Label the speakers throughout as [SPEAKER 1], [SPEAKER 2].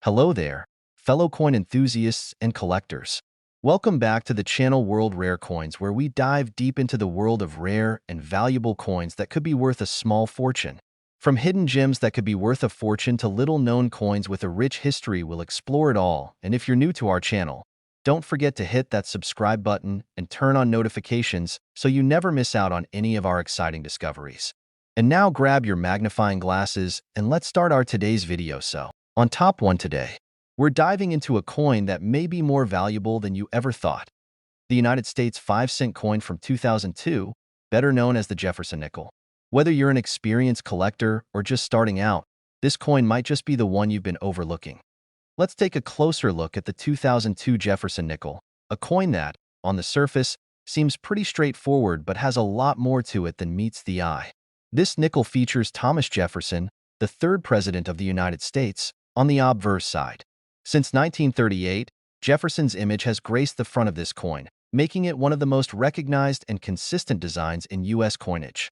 [SPEAKER 1] Hello there, fellow coin enthusiasts and collectors. Welcome back to the channel World Rare Coins, where we dive deep into the world of rare and valuable coins that could be worth a small fortune. From hidden gems that could be worth a fortune to little-known coins with a rich history, we'll explore it all. And if you're new to our channel, don't forget to hit that subscribe button and turn on notifications so you never miss out on any of our exciting discoveries. And now grab your magnifying glasses and let's start our today's video. On top one today, we're diving into a coin that may be more valuable than you ever thought. The United States 5-cent coin from 2002, better known as the Jefferson nickel. Whether you're an experienced collector or just starting out, this coin might just be the one you've been overlooking. Let's take a closer look at the 2002 Jefferson nickel, a coin that, on the surface, seems pretty straightforward but has a lot more to it than meets the eye. This nickel features Thomas Jefferson, the third president of the United States, on the obverse side. Since 1938, Jefferson's image has graced the front of this coin, making it one of the most recognized and consistent designs in U.S. coinage.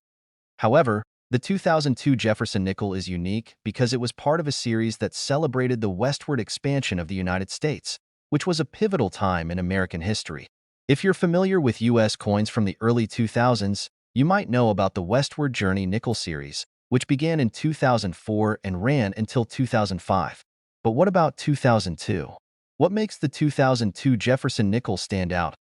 [SPEAKER 1] However, the 2002 Jefferson nickel is unique because it was part of a series that celebrated the westward expansion of the United States, which was a pivotal time in American history. If you're familiar with U.S. coins from the early 2000s, you might know about the Westward Journey nickel series, which began in 2004 and ran until 2005. But what about 2002? What makes the 2002 Jefferson nickel stand out?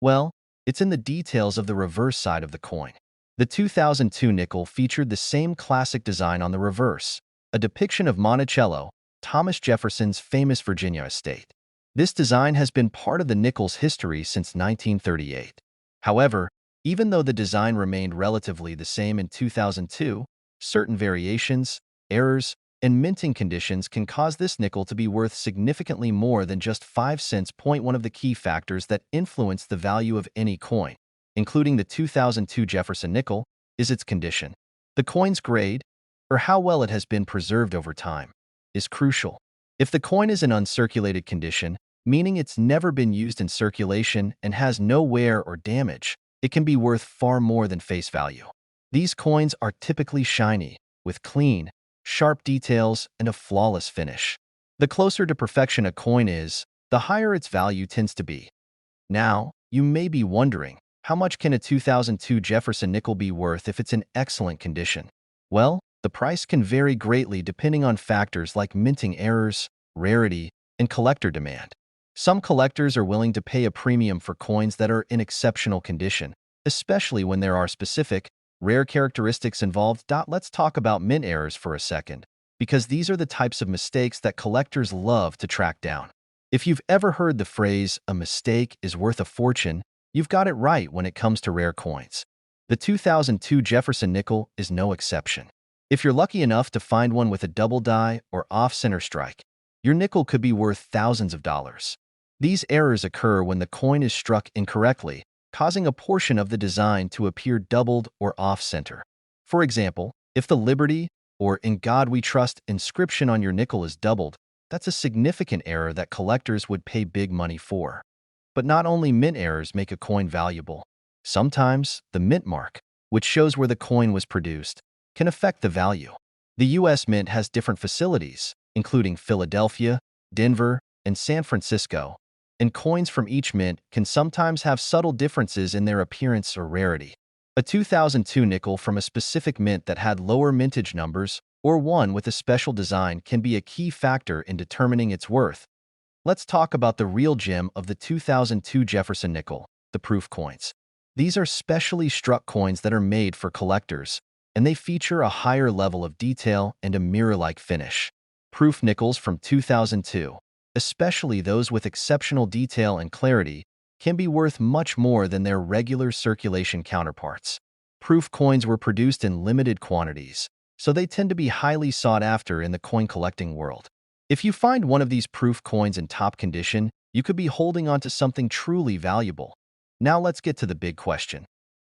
[SPEAKER 1] Well, it's in the details of the reverse side of the coin. The 2002 nickel featured the same classic design on the reverse, a depiction of Monticello, Thomas Jefferson's famous Virginia estate. This design has been part of the nickel's history since 1938. However, even though the design remained relatively the same in 2002, certain variations, errors, and minting conditions can cause this nickel to be worth significantly more than just 5 cents. One of the key factors that influence the value of any coin, including the 2002 Jefferson nickel, is its condition. The coin's grade, or how well it has been preserved over time, is crucial. If the coin is in uncirculated condition, meaning it's never been used in circulation and has no wear or damage, it can be worth far more than face value. These coins are typically shiny, with clean, sharp details and a flawless finish. The closer to perfection a coin is, the higher its value tends to be. Now, you may be wondering, how much can a 2002 Jefferson nickel be worth if it's in excellent condition? Well, the price can vary greatly depending on factors like minting errors, rarity, and collector demand. Some collectors are willing to pay a premium for coins that are in exceptional condition, especially when there are specific, rare characteristics involved. Let's talk about mint errors for a second, because these are the types of mistakes that collectors love to track down. If you've ever heard the phrase, "a mistake is worth a fortune," you've got it right when it comes to rare coins. The 2002 Jefferson nickel is no exception. If you're lucky enough to find one with a double die or off-center strike, your nickel could be worth thousands of dollars. These errors occur when the coin is struck incorrectly, causing a portion of the design to appear doubled or off-center. For example, if the Liberty or "In God We Trust" inscription on your nickel is doubled, that's a significant error that collectors would pay big money for. But not only mint errors make a coin valuable. Sometimes, the mint mark, which shows where the coin was produced, can affect the value. The U.S. Mint has different facilities, including Philadelphia, Denver, and San Francisco, and coins from each mint can sometimes have subtle differences in their appearance or rarity. A 2002 nickel from a specific mint that had lower mintage numbers, or one with a special design, can be a key factor in determining its worth. Let's talk about the real gem of the 2002 Jefferson nickel, the proof coins. These are specially struck coins that are made for collectors, and they feature a higher level of detail and a mirror-like finish. Proof nickels from 2002, especially those with exceptional detail and clarity, can be worth much more than their regular circulation counterparts. Proof coins were produced in limited quantities, so they tend to be highly sought after in the coin collecting world. If you find one of these proof coins in top condition, you could be holding on to something truly valuable. Now let's get to the big question.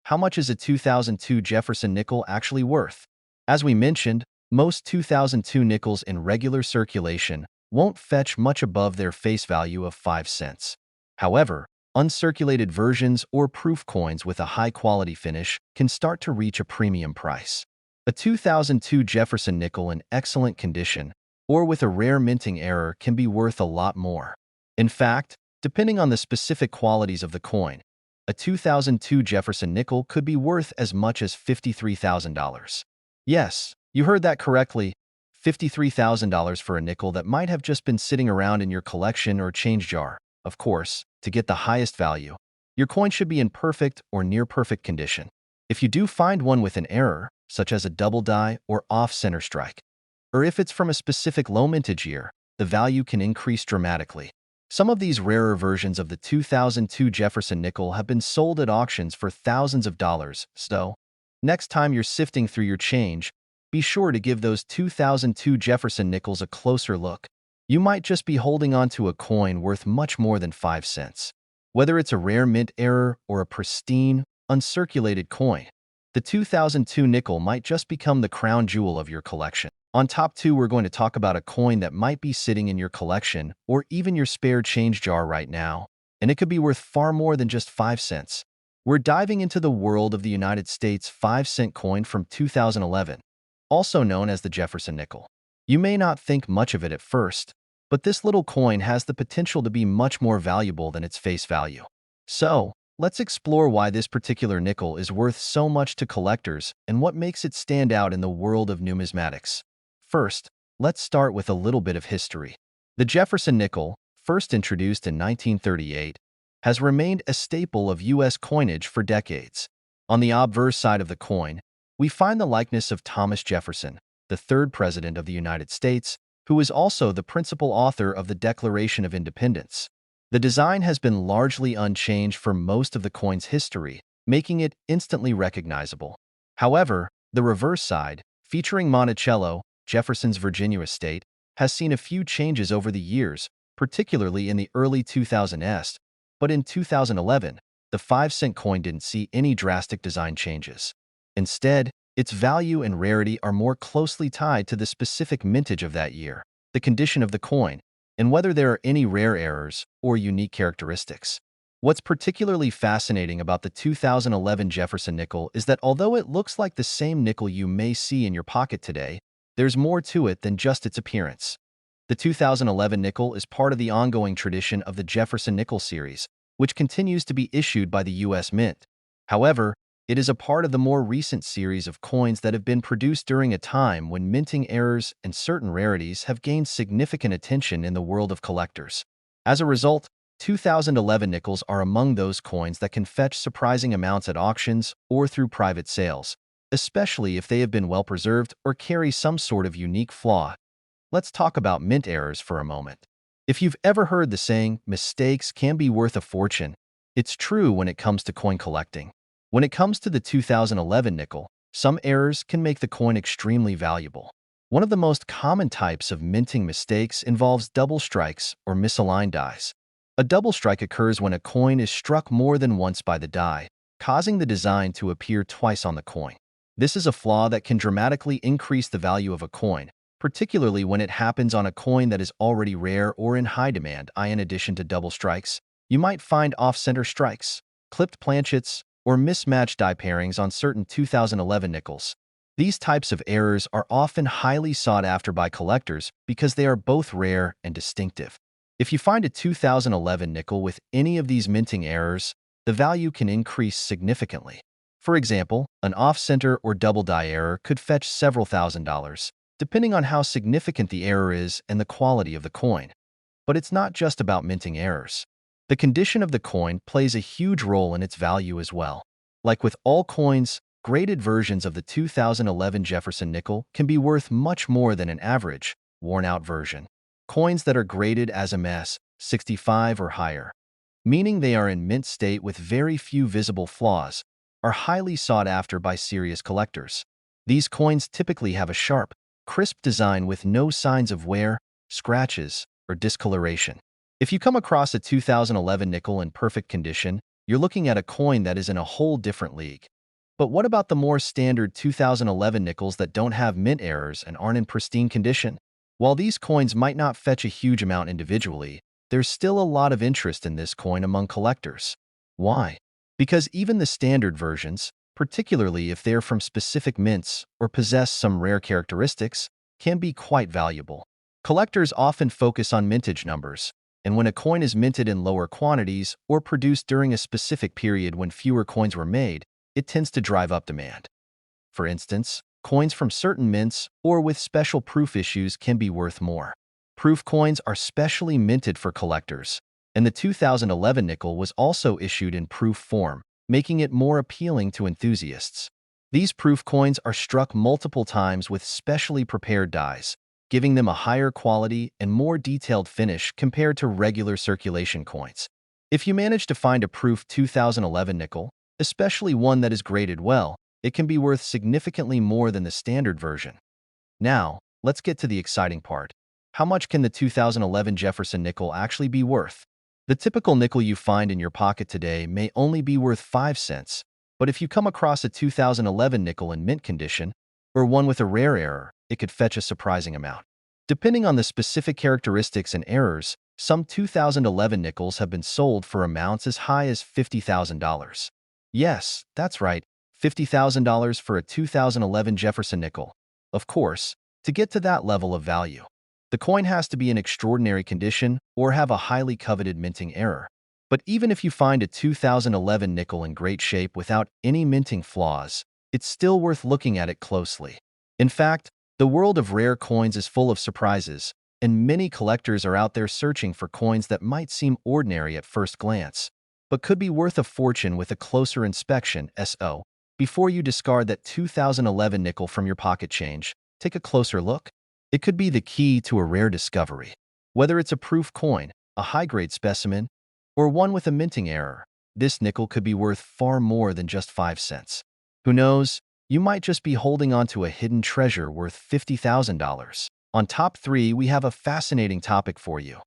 [SPEAKER 1] How much is a 2002 Jefferson nickel actually worth? As we mentioned, most 2002 nickels in regular circulation won't fetch much above their face value of 5 cents. However, uncirculated versions or proof coins with a high-quality finish can start to reach a premium price. A 2002 Jefferson nickel in excellent condition or with a rare minting error can be worth a lot more. In fact, depending on the specific qualities of the coin, a 2002 Jefferson nickel could be worth as much as $53,000. Yes, you heard that correctly. $53,000 for a nickel that might have just been sitting around in your collection or change jar. Of course, to get the highest value, your coin should be in perfect or near-perfect condition. If you do find one with an error, such as a double die or off-center strike, or if it's from a specific low mintage year, the value can increase dramatically. Some of these rarer versions of the 2002 Jefferson nickel have been sold at auctions for thousands of dollars, so next time you're sifting through your change, be sure to give those 2002 Jefferson nickels a closer look. You might just be holding on to a coin worth much more than 5 cents. Whether it's a rare mint error or a pristine, uncirculated coin, the 2002 nickel might just become the crown jewel of your collection. On top 2, we're going to talk about a coin that might be sitting in your collection or even your spare change jar right now, and it could be worth far more than just 5 cents. We're diving into the world of the United States 5-cent coin from 2011, also known as the Jefferson nickel. You may not think much of it at first, but this little coin has the potential to be much more valuable than its face value. So, let's explore why this particular nickel is worth so much to collectors and what makes it stand out in the world of numismatics. First, let's start with a little bit of history. The Jefferson nickel, first introduced in 1938, has remained a staple of U.S. coinage for decades. On the obverse side of the coin, we find the likeness of Thomas Jefferson, the third president of the United States, who was also the principal author of the Declaration of Independence. The design has been largely unchanged for most of the coin's history, making it instantly recognizable. However, the reverse side, featuring Monticello, Jefferson's Virginia estate, has seen a few changes over the years, particularly in the early 2000s, but in 2011, the 5-cent coin didn't see any drastic design changes. Instead, its value and rarity are more closely tied to the specific mintage of that year, the condition of the coin, and whether there are any rare errors or unique characteristics. What's particularly fascinating about the 2011 Jefferson nickel is that although it looks like the same nickel you may see in your pocket today, there's more to it than just its appearance. The 2011 nickel is part of the ongoing tradition of the Jefferson nickel series, which continues to be issued by the U.S. Mint. However, it is a part of the more recent series of coins that have been produced during a time when minting errors and certain rarities have gained significant attention in the world of collectors. As a result, 2011 nickels are among those coins that can fetch surprising amounts at auctions or through private sales, especially if they have been well preserved or carry some sort of unique flaw. Let's talk about mint errors for a moment. If you've ever heard the saying, mistakes can be worth a fortune, it's true when it comes to coin collecting. When it comes to the 2011 nickel, some errors can make the coin extremely valuable. One of the most common types of minting mistakes involves double strikes or misaligned dies. A double strike occurs when a coin is struck more than once by the die, causing the design to appear twice on the coin. This is a flaw that can dramatically increase the value of a coin, particularly when it happens on a coin that is already rare or in high demand. In addition to double strikes, you might find off-center strikes, clipped planchets, or mismatched die pairings on certain 2011 nickels. These types of errors are often highly sought after by collectors because they are both rare and distinctive. If you find a 2011 nickel with any of these minting errors, the value can increase significantly. For example, an off-center or double die error could fetch several $1,000s, depending on how significant the error is and the quality of the coin. But it's not just about minting errors. The condition of the coin plays a huge role in its value as well. Like with all coins, graded versions of the 2011 Jefferson nickel can be worth much more than an average, worn-out version. Coins that are graded as MS 65 or higher, meaning they are in mint state with very few visible flaws, are highly sought after by serious collectors. These coins typically have a sharp, crisp design with no signs of wear, scratches, or discoloration. If you come across a 2011 nickel in perfect condition, you're looking at a coin that is in a whole different league. But what about the more standard 2011 nickels that don't have mint errors and aren't in pristine condition? While these coins might not fetch a huge amount individually, there's still a lot of interest in this coin among collectors. Why? Because even the standard versions, particularly if they're from specific mints or possess some rare characteristics, can be quite valuable. Collectors often focus on mintage numbers, and when a coin is minted in lower quantities or produced during a specific period when fewer coins were made, it tends to drive up demand. For instance, coins from certain mints or with special proof issues can be worth more. Proof coins are specially minted for collectors, and the 2011 nickel was also issued in proof form, making it more appealing to enthusiasts. These proof coins are struck multiple times with specially prepared dies, giving them a higher quality and more detailed finish compared to regular circulation coins. If you manage to find a proof 2011 nickel, especially one that is graded well, it can be worth significantly more than the standard version. Now, let's get to the exciting part. How much can the 2011 Jefferson nickel actually be worth? The typical nickel you find in your pocket today may only be worth 5 cents, but if you come across a 2011 nickel in mint condition, or one with a rare error, it could fetch a surprising amount. Depending on the specific characteristics and errors, some 2011 nickels have been sold for amounts as high as $50,000. Yes, that's right, $50,000 for a 2011 Jefferson nickel. Of course, to get to that level of value, the coin has to be in extraordinary condition or have a highly coveted minting error. But even if you find a 2011 nickel in great shape without any minting flaws, it's still worth looking at it closely. In fact, the world of rare coins is full of surprises, and many collectors are out there searching for coins that might seem ordinary at first glance, but could be worth a fortune with a closer inspection. Before you discard that 2011 nickel from your pocket change, take a closer look. It could be the key to a rare discovery. Whether it's a proof coin, a high-grade specimen, or one with a minting error, this nickel could be worth far more than just 5 cents. Who knows? You might just be holding on to a hidden treasure worth $50,000. On top 3, we have a fascinating topic for you.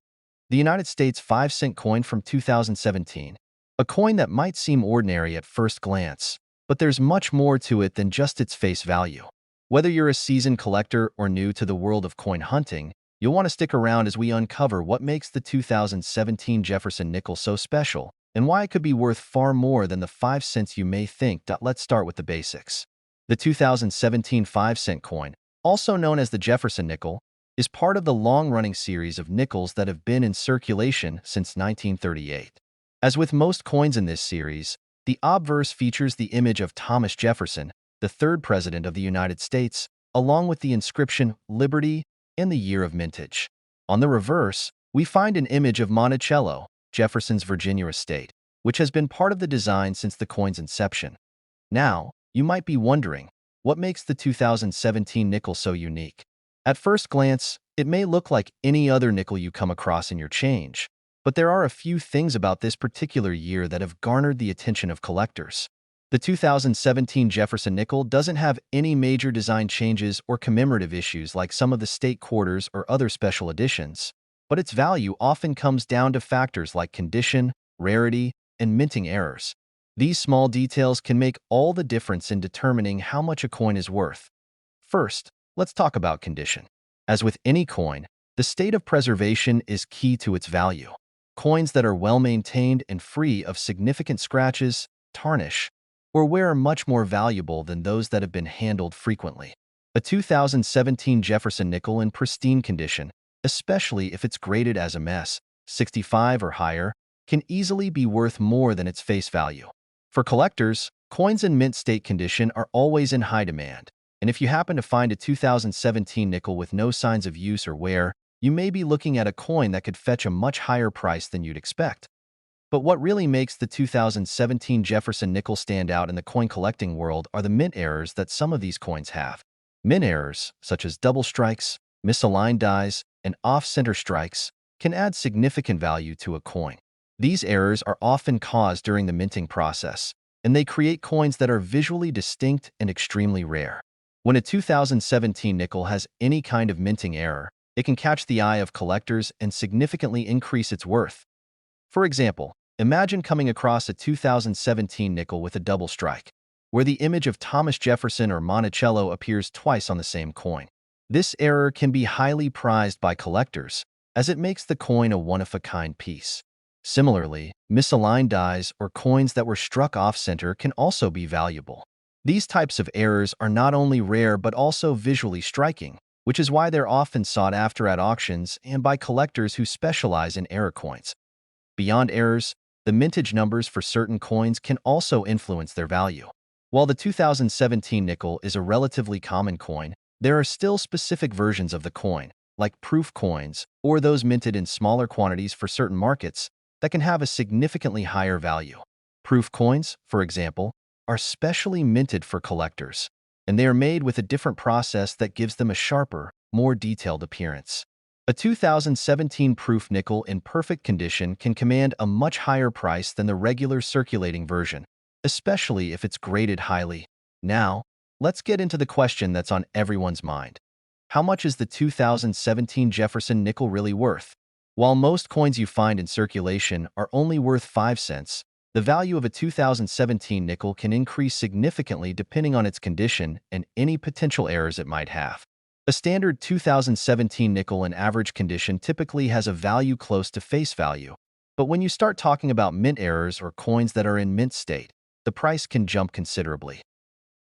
[SPEAKER 1] The United States 5-cent coin from 2017. A coin that might seem ordinary at first glance, but there's much more to it than just its face value. Whether you're a seasoned collector or new to the world of coin hunting, you'll want to stick around as we uncover what makes the 2017 Jefferson nickel so special and why it could be worth far more than the 5 cents you may think. Let's start with the basics. The 2017 5-cent coin, also known as the Jefferson nickel, is part of the long-running series of nickels that have been in circulation since 1938. As with most coins in this series, the obverse features the image of Thomas Jefferson, the third president of the United States, along with the inscription Liberty and the year of mintage. On the reverse, we find an image of Monticello, Jefferson's Virginia estate, which has been part of the design since the coin's inception. Now, you might be wondering, what makes the 2017 nickel so unique? At first glance, it may look like any other nickel you come across in your change, but there are a few things about this particular year that have garnered the attention of collectors. The 2017 Jefferson nickel doesn't have any major design changes or commemorative issues like some of the state quarters or other special editions, but its value often comes down to factors like condition, rarity, and minting errors. These small details can make all the difference in determining how much a coin is worth. First, let's talk about condition. As with any coin, the state of preservation is key to its value. Coins that are well-maintained and free of significant scratches, tarnish, or wear are much more valuable than those that have been handled frequently. A 2017 Jefferson nickel in pristine condition, especially if it's graded as a mess, 65 or higher, can easily be worth more than its face value. For collectors, coins in mint state condition are always in high demand, and if you happen to find a 2017 nickel with no signs of use or wear, you may be looking at a coin that could fetch a much higher price than you'd expect. But what really makes the 2017 Jefferson nickel stand out in the coin collecting world are the mint errors that some of these coins have. Mint errors, such as double strikes, misaligned dies, and off-center strikes, can add significant value to a coin. These errors are often caused during the minting process, and they create coins that are visually distinct and extremely rare. When a 2017 nickel has any kind of minting error, it can catch the eye of collectors and significantly increase its worth. For example, imagine coming across a 2017 nickel with a double strike, where the image of Thomas Jefferson or Monticello appears twice on the same coin. This error can be highly prized by collectors, as it makes the coin a one-of-a-kind piece. Similarly, misaligned dies or coins that were struck off-center can also be valuable. These types of errors are not only rare but also visually striking, which is why they're often sought after at auctions and by collectors who specialize in error coins. Beyond errors, the mintage numbers for certain coins can also influence their value. While the 2017 nickel is a relatively common coin, there are still specific versions of the coin, like proof coins or those minted in smaller quantities for certain markets, that can have a significantly higher value. Proof coins, for example, are specially minted for collectors, and they are made with a different process that gives them a sharper, more detailed appearance. A 2017 proof nickel in perfect condition can command a much higher price than the regular circulating version, especially if it's graded highly. Now, let's get into the question that's on everyone's mind. How much is the 2017 Jefferson nickel really worth? While most coins you find in circulation are only worth 5 cents, the value of a 2017 nickel can increase significantly depending on its condition and any potential errors it might have. A standard 2017 nickel in average condition typically has a value close to face value, but when you start talking about mint errors or coins that are in mint state, the price can jump considerably.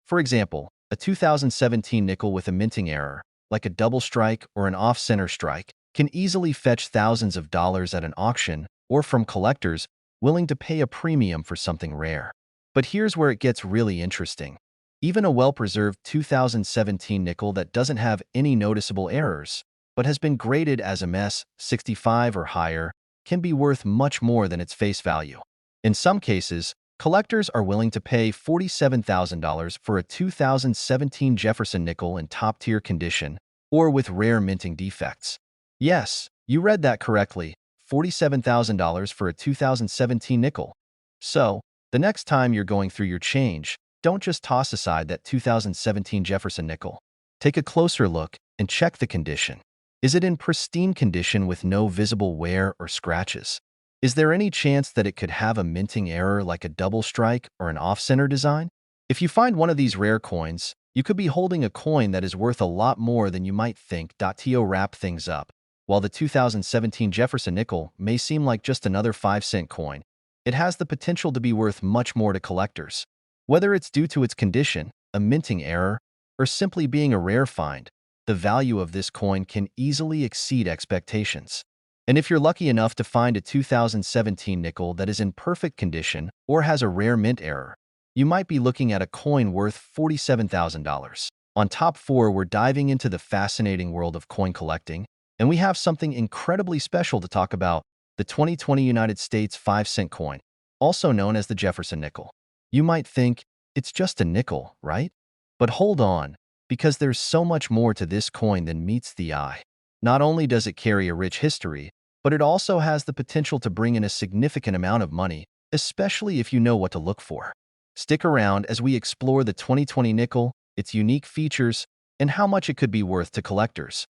[SPEAKER 1] For example, a 2017 nickel with a minting error, like a double strike or an off-center strike, can easily fetch thousands of dollars at an auction or from collectors willing to pay a premium for something rare. But here's where it gets really interesting. Even a well-preserved 2017 nickel that doesn't have any noticeable errors, but has been graded as MS 65 or higher, can be worth much more than its face value. In some cases, collectors are willing to pay $47,000 for a 2017 Jefferson nickel in top-tier condition or with rare minting defects. Yes, you read that correctly, $47,000 for a 2017 nickel. So, the next time you're going through your change, don't just toss aside that 2017 Jefferson nickel. Take a closer look and check the condition. Is it in pristine condition with no visible wear or scratches? Is there any chance that it could have a minting error like a double strike or an off-center design? If you find one of these rare coins, you could be holding a coin that is worth a lot more than you might think. To wrap things up, while the 2017 Jefferson nickel may seem like just another 5-cent coin, it has the potential to be worth much more to collectors. Whether it's due to its condition, a minting error, or simply being a rare find, the value of this coin can easily exceed expectations. And if you're lucky enough to find a 2017 nickel that is in perfect condition or has a rare mint error, you might be looking at a coin worth $47,000. On Top 4, we're diving into the fascinating world of coin collecting, and we have something incredibly special to talk about: the 2020 United States 5-cent coin, also known as the Jefferson nickel. You might think, it's just a nickel, right? But hold on, because there's so much more to this coin than meets the eye. Not only does it carry a rich history, but it also has the potential to bring in a significant amount of money, especially if you know what to look for. Stick around as we explore the 2020 nickel, its unique features, and how much it could be worth to collectors.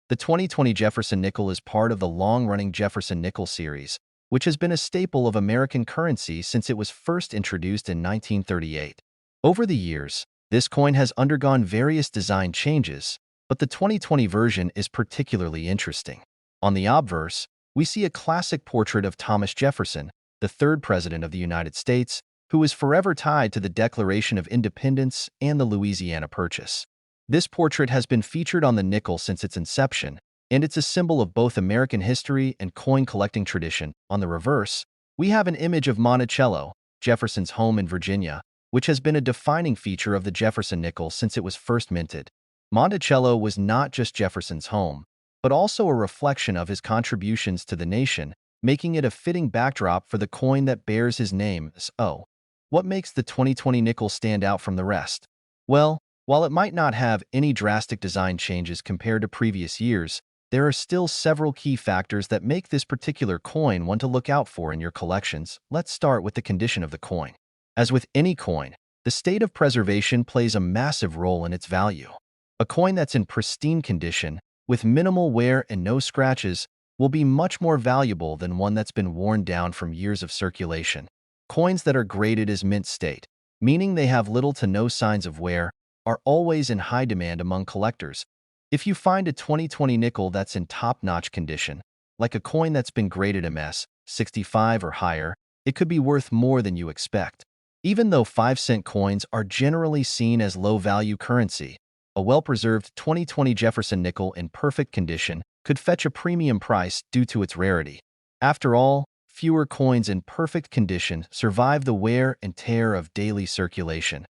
[SPEAKER 1] The 2020 Jefferson nickel is part of the long-running Jefferson nickel series, which has been a staple of American currency since it was first introduced in 1938. Over the years, this coin has undergone various design changes, but the 2020 version is particularly interesting. On the obverse, we see a classic portrait of Thomas Jefferson, the third president of the United States, who is forever tied to the Declaration of Independence and the Louisiana Purchase. This portrait has been featured on the nickel since its inception, and it's a symbol of both American history and coin collecting tradition. On the reverse, we have an image of Monticello, Jefferson's home in Virginia, which has been a defining feature of the Jefferson nickel since it was first minted. Monticello was not just Jefferson's home, but also a reflection of his contributions to the nation, making it a fitting backdrop for the coin that bears his name. So, what makes the 2020 nickel stand out from the rest? Well, while it might not have any drastic design changes compared to previous years, there are still several key factors that make this particular coin one to look out for in your collections. Let's start with the condition of the coin. As with any coin, the state of preservation plays a massive role in its value. A coin that's in pristine condition, with minimal wear and no scratches, will be much more valuable than one that's been worn down from years of circulation. Coins that are graded as mint state, meaning they have little to no signs of wear, are always in high demand among collectors. If you find a 2020 nickel that's in top-notch condition, like a coin that's been graded MS 65 or higher, it could be worth more than you expect. Even though 5-cent coins are generally seen as low-value currency, A well-preserved 2020 Jefferson nickel in perfect condition could fetch a premium price due to its rarity. After all, fewer coins in perfect condition survive the wear and tear of daily circulation.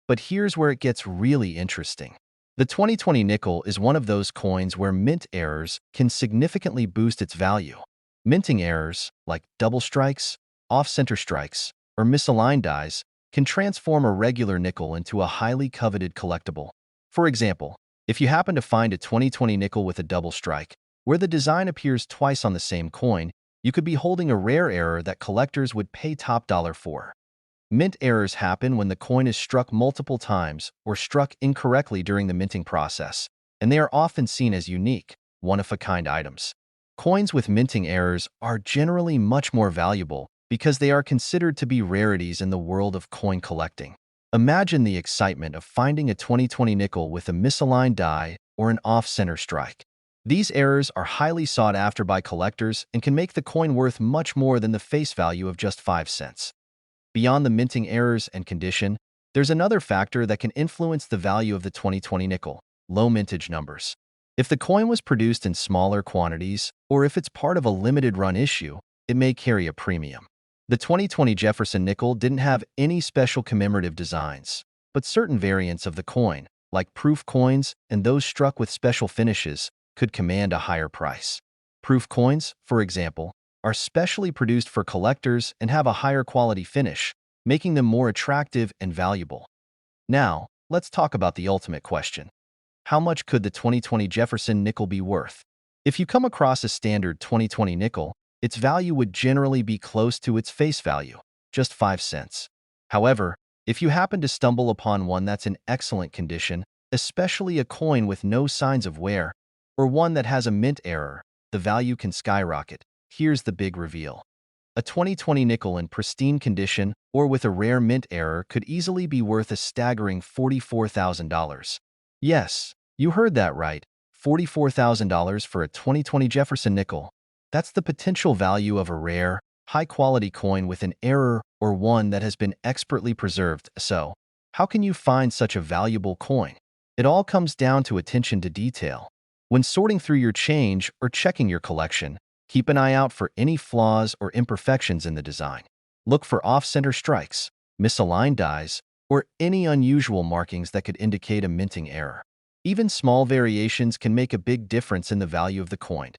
[SPEAKER 1] But here's where it gets really interesting. The 2020 nickel is one of those coins where mint errors can significantly boost its value. Minting errors, like double strikes, off-center strikes, or misaligned dies, can transform a regular nickel into a highly coveted collectible. For example, if you happen to find a 2020 nickel with a double strike, where the design appears twice on the same coin, you could be holding a rare error that collectors would pay top dollar for. Mint errors happen when the coin is struck multiple times or struck incorrectly during the minting process, and they are often seen as unique, one-of-a-kind items. Coins with minting errors are generally much more valuable because they are considered to be rarities in the world of coin collecting. Imagine the excitement of finding a 2020 nickel with a misaligned die or an off-center strike. These errors are highly sought after by collectors and can make the coin worth much more than the face value of just 5 cents. Beyond the minting errors and condition, there's another factor that can influence the value of the 2020 nickel: low mintage numbers. If the coin was produced in smaller quantities, or if it's part of a limited run issue, it may carry a premium. The 2020 Jefferson nickel didn't have any special commemorative designs, but certain variants of the coin, like proof coins and those struck with special finishes, could command a higher price. Proof coins, for example, are specially produced for collectors and have a higher quality finish, making them more attractive and valuable. Now, let's talk about the ultimate question. How much could the 2020 Jefferson nickel be worth? If you come across a standard 2020 nickel, its value would generally be close to its face value, just 5 cents. However, if you happen to stumble upon one that's in excellent condition, especially a coin with no signs of wear, or one that has a mint error, the value can skyrocket. Here's the big reveal. A 2020 nickel in pristine condition or with a rare mint error could easily be worth a staggering $44,000. Yes, you heard that right, $44,000 for a 2020 Jefferson nickel. That's the potential value of a rare, high-quality coin with an error or one that has been expertly preserved. So, how can you find such a valuable coin? It all comes down to attention to detail. When sorting through your change or checking your collection, keep an eye out for any flaws or imperfections in the design. Look for off-center strikes, misaligned dies, or any unusual markings that could indicate a minting error. Even small variations can make a big difference in the value of the coin.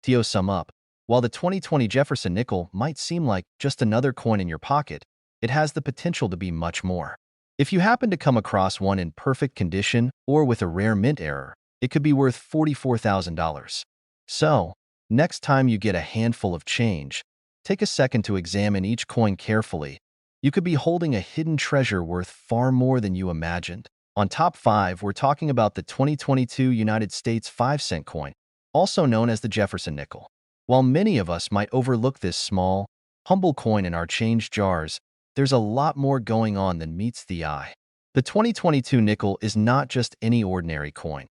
[SPEAKER 1] To sum up, while the 2020 Jefferson nickel might seem like just another coin in your pocket, it has the potential to be much more. If you happen to come across one in perfect condition or with a rare mint error, it could be worth $44,000. So, next time you get a handful of change, take a second to examine each coin carefully. You could be holding a hidden treasure worth far more than you imagined. On Top 5, we're talking about the 2022 United States 5-cent coin, also known as the Jefferson nickel. While many of us might overlook this small, humble coin in our change jars, there's a lot more going on than meets the eye. The 2022 nickel is not just any ordinary coin.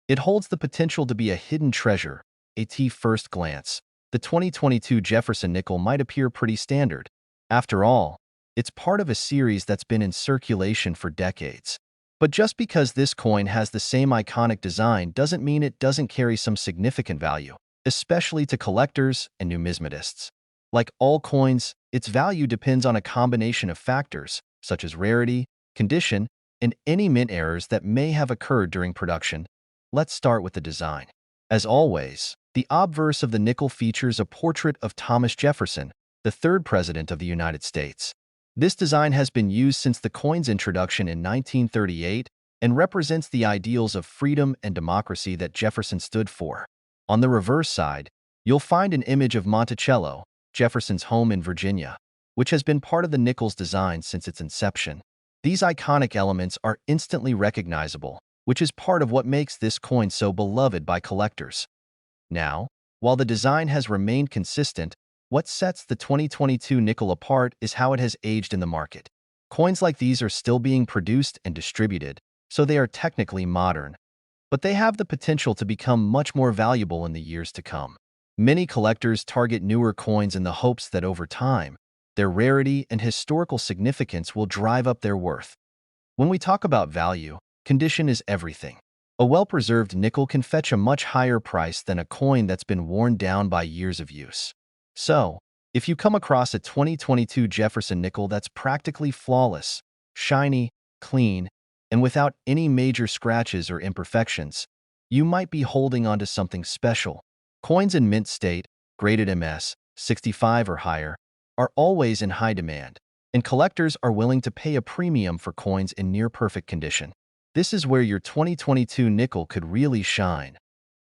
[SPEAKER 1] It holds the potential to be a hidden treasure. At first glance, the 2022 Jefferson nickel might appear pretty standard. After all, it's part of a series that's been in circulation for decades. But just because this coin has the same iconic design doesn't mean it doesn't carry some significant value, especially to collectors and numismatists. Like all coins, its value depends on a combination of factors, such as rarity, condition, and any mint errors that may have occurred during production. Let's start with the design. As always, the obverse of the nickel features a portrait of Thomas Jefferson, the third president of the United States. This design has been used since the coin's introduction in 1938 and represents the ideals of freedom and democracy that Jefferson stood for. On the reverse side, you'll find an image of Monticello, Jefferson's home in Virginia, which has been part of the nickel's design since its inception. These iconic elements are instantly recognizable, which is part of what makes this coin so beloved by collectors. Now, while the design has remained consistent, what sets the 2022 nickel apart is how it has aged in the market. Coins like these are still being produced and distributed, so they are technically modern, but they have the potential to become much more valuable in the years to come. Many collectors target newer coins in the hopes that over time, their rarity and historical significance will drive up their worth. When we talk about value, condition is everything. A well-preserved nickel can fetch a much higher price than a coin that's been worn down by years of use. So, if you come across a 2022 Jefferson nickel that's practically flawless, shiny, clean, and without any major scratches or imperfections, you might be holding onto something special. Coins in mint state, graded MS, 65 or higher, are always in high demand, and collectors are willing to pay a premium for coins in near-perfect condition. This is where your 2022 nickel could really shine.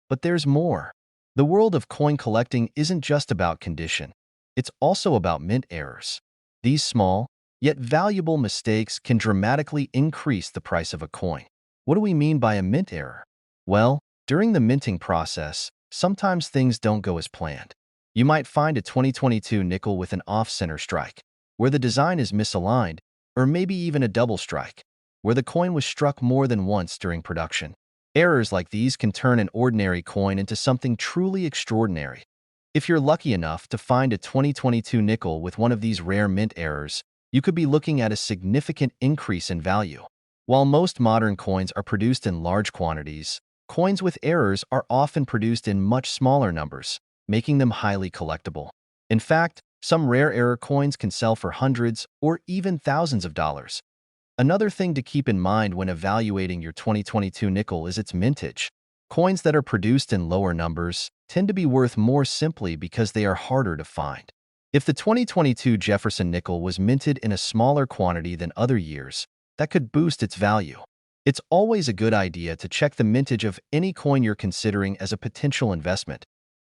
[SPEAKER 1] But there's more. The world of coin collecting isn't just about condition. It's also about mint errors. These small, yet valuable mistakes can dramatically increase the price of a coin. What do we mean by a mint error? Well, during the minting process, sometimes things don't go as planned. You might find a 2022 nickel with an off-center strike, where the design is misaligned, or maybe even a double strike, where the coin was struck more than once during production. Errors like these can turn an ordinary coin into something truly extraordinary. If you're lucky enough to find a 2022 nickel with one of these rare mint errors, you could be looking at a significant increase in value. While most modern coins are produced in large quantities, coins with errors are often produced in much smaller numbers, making them highly collectible. In fact, some rare error coins can sell for hundreds or even thousands of dollars. Another thing to keep in mind when evaluating your 2022 nickel is its mintage. Coins that are produced in lower numbers tend to be worth more simply because they are harder to find. If the 2022 Jefferson nickel was minted in a smaller quantity than other years, that could boost its value. It's always a good idea to check the mintage of any coin you're considering as a potential investment.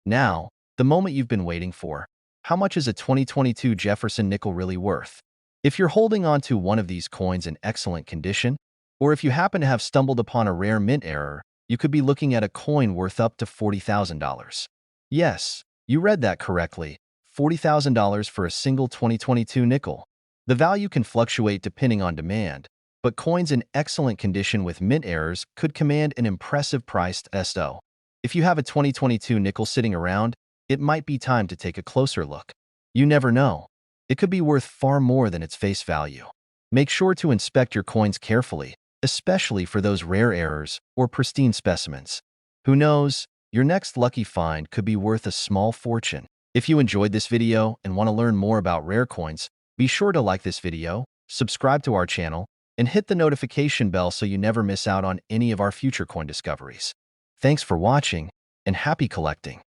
[SPEAKER 1] Now, the moment you've been waiting for. How much is a 2022 Jefferson nickel really worth? If you're holding on to one of these coins in excellent condition, or if you happen to have stumbled upon a rare mint error, you could be looking at a coin worth up to $40,000. Yes, you read that correctly, $40,000 for a single 2022 nickel. The value can fluctuate depending on demand, but coins in excellent condition with mint errors could command an impressive price. So, if you have a 2022 nickel sitting around, it might be time to take a closer look. You never know. It could be worth far more than its face value. Make sure to inspect your coins carefully, especially for those rare errors or pristine specimens. Who knows, your next lucky find could be worth a small fortune. If you enjoyed this video and want to learn more about rare coins, be sure to like this video, subscribe to our channel, and hit the notification bell so you never miss out on any of our future coin discoveries. Thanks for watching, and happy collecting!